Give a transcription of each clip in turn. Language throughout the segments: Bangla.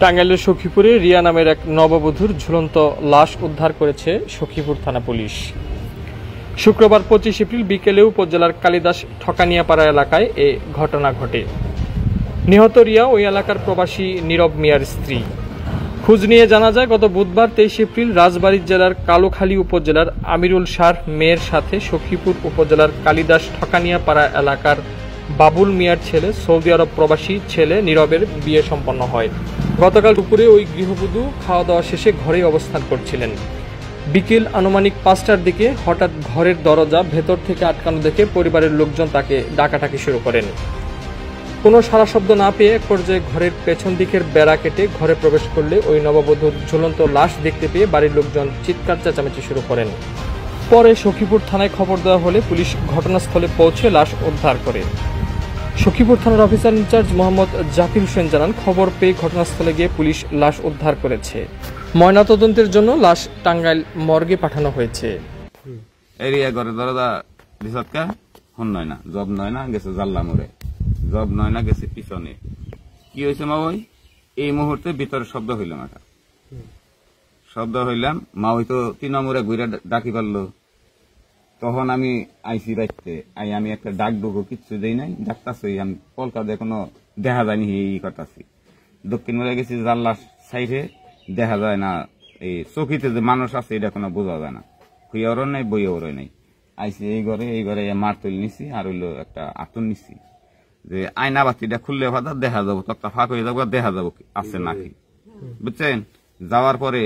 টাঙ্গাইলের সখীপুরে রিয়া নামের এক নববধূর ঝুলন্ত লাশ উদ্ধার করেছে সখীপুর থানা পুলিশ। শুক্রবার 25 এপ্রিল বিকেলে উপজেলার কালিদাস ঠকানিয়াপাড়া এলাকায় এ ঘটনা ঘটে। নিহত রিয়া ওই এলাকার প্রবাসী নীরব মিয়ার স্ত্রী। খোঁজ নিয়ে জানা যায়, গত বুধবার 23 এপ্রিল রাজবাড়ী জেলার কালোখালী উপজেলার আমিরুল শাহ মেয়ের সাথে সখীপুর উপজেলার কালিদাস ঠকানিয়াপাড়া এলাকার বাবুল মিয়ার ছেলে সৌদি আরব প্রবাসী ছেলে নীরবের বিয়ে সম্পন্ন হয়। গতকাল দুপুরে ওই গৃহবধূ খাওয়া দাওয়া শেষে ঘরেই অবস্থান করছিলেন। বিকেল আনুমানিক 5টার দিকে হঠাৎ ঘরের দরজা ভেতর থেকে আটকানো দেখে পরিবারের লোকজন তাকে ডাকাডাকি শুরু করেন। কোনো সাড়া শব্দ না পেয়ে এক পর্যায়ে ঘরের পেছন দিকের বেড়া কেটে ঘরে প্রবেশ করলে ওই নববধূর ঝুলন্ত লাশ দেখতে পেয়ে বাড়ির লোকজন চিৎকার চেঁচামেচি শুরু করেন। পরে সখীপুর থানায় খবর দেওয়া হলে পুলিশ ঘটনাস্থলে পৌঁছে লাশ উদ্ধার করে। সখীপুর থানার অফিসার ইনচার্জ মোহাম্মদ জাকির হোসেন জানান, খবর পেয়ে ঘটনাস্থলে গিয়ে পুলিশ লাশ উদ্ধার করেছে। ময়নাতদন্তের জন্য লাশ টাঙ্গাইল মর্গে পাঠানো হয়েছে। এরিয়া ঘরে দরজা দিশতকা হন নয় না, জব নয় না, গেছে জাল্লা মোড়ে, জব নয় না, গেছে পিছনে। কি হয়েছে মা? ওই এই মুহূর্তে ভিতরে শব্দ হইলাম, একটা শব্দ হইলাম। মা ওই তো 3 নম্বরে ঘুরে ডাকি পারলো। তখন আমি আইসি রাখতে আমি একটা ডাক ঢুকো কিচ্ছু দেই নাই, ডাকতাছি আমি কলকাতায় কোনো দেখা যায়নি এই করতাছি। দক্ষিণ মোড়ে গেছি, জানলার সাইডে দেখা যায় না, এই চকিতে যে মানুষ আছে এটা কোনো বোঝা যায় না, খুইয়ারও নাই বইয়ারও নাই। আইসি এই ঘরে মার তুলে নিছি, আর হইলো একটা আতন নিছি যে আয়না বাতিটা খুললে ভাতা দেখা যাবো, তক্তা ফাঁক হয়ে যাবো, দেখা যাবো আছে নাকি, বুঝছেন। যাওয়ার পরে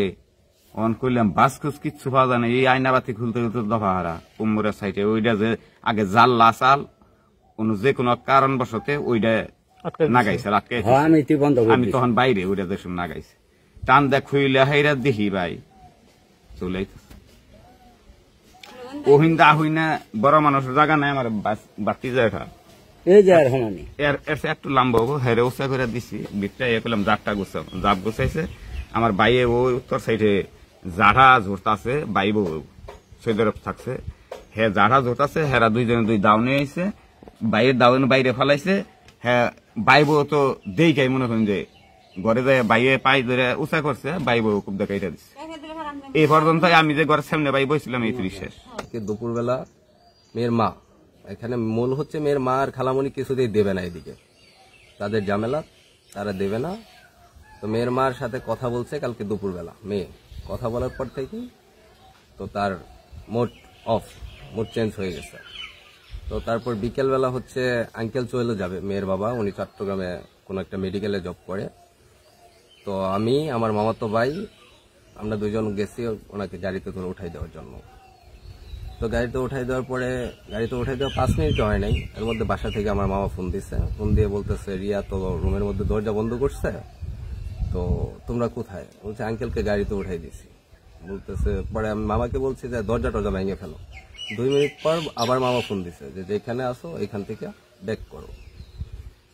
অন করলাম, বাস খুঁজ কিচ্ছু পাওয়া যায় না। এই আয়না বাতি খুলতে খুলতে দফা হারা কোমরের সাইডে ওইটা যে আগে জাল্লা চাল যে কোনো কারণবশতে ওইটা নাগাইছে, আমি তখন বাইরে ওইটা দেশ নাগাইছে, টান দেখ খুইলে হাইরা দেখি ভাই চলে ওহিন্দা হইনা বড় মানুষের জায়গা নাই, আমার বাতি যায় একটু লম্বা হবো, হেরে উৎসাহ করে দিছি বিটটা ইয়ে করলাম, জাপ গুছাইছে আমার বাইয়ে ওই উত্তর সাইডে জাড়া ঝোরতাছে, বাইব সৈদরফ থাকছে, হ্যাঁ জাড়া ঝোরতাছে, হেরা দুইজনে দুই দাউনে আইছে, বাইরের দাউনে বাইরে ফেলাইছে, হ্যাঁ বাইব তো দেখাই মনে করেন যে ঘরে যায় বাইয়ে পাই ধরে উঁচা করছে, বাইব খুব দেখাইটা দিচ্ছে। এই পর্যন্ত আমি যে ঘরের সামনে বাই বসছিলাম এই শেষ। দুপুরবেলা মেয়ের মা, এখানে মূল হচ্ছে মেয়ের মা আর খালামণি কিছুতেই দেবে না, এদিকে তাদের ঝামেলা, তারা দেবে না। তো মেয়ের মার সাথে কথা বলছে কালকে দুপুরবেলা, মেয়ে কথা বলার পর থেকে তো তার মোড চেঞ্জ হয়ে গেছে। তো তারপর বিকেলবেলা হচ্ছে আঙ্কেল চলে যাবে, মেয়ের বাবা, উনি চট্টগ্রামে কোনো একটা মেডিকেলে জব করে। তো আমি আমার মামাতো ভাই আমরা দুজন গেছি ওনাকে গাড়িতে করে উঠাই দেওয়ার জন্য। তো গাড়িতে উঠাই দেওয়ার পরে, গাড়িতে উঠাই দেওয়া 5 মিনিট হয় নাই, এর মধ্যে বাসা থেকে আমার মামা ফোন দিছে, ফোন দিয়ে বলতেছে রিয়া তো রুমের মধ্যে দরজা বন্ধ করছে, তো তোমরা কোথায়? বলছে আঙ্কেলকে গাড়িতে উঠাই দিছি। বলতেছে, পরে আমি মামাকে বলছি যে দরজা টরজা ভেঙে ফেলো। 2 মিনিট পর আবার মামা ফোন দিছে যে যেখানে আসো এখান থেকে ব্যাক করো।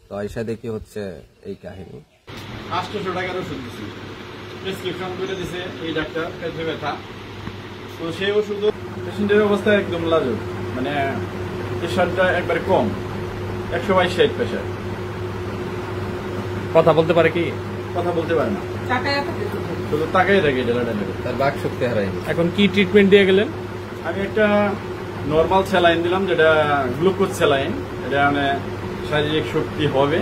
তো আইসা দেখি হচ্ছে এই কাহিনী। 800 টাকার ওষুধ দিছি, প্রেসক্রিপশন করে দিছে এই ডাক্তার, পেটে ব্যথা। তো সেই ওষুধ পেশেন্টের অবস্থা একদম লাজুক, মানে প্রেশারটা একবারে কম, 122/60 প্রেশার। কথা বলতে পারে কি? কথা বলতে পারে না, শুধু তাকাই থাকে, তার বাক শক্তি হারাই। এখন কি ট্রিটমেন্ট দিয়ে গেলেন? আমি একটা নর্মাল স্যালাইন দিলাম, যেটা গ্লুকোজ স্যালাইন, এটা মানে শারীরিক শক্তি হবে,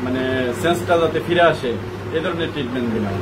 মানে সেন্সটা যাতে ফিরে আসে, এই ধরনের ট্রিটমেন্ট দিলাম।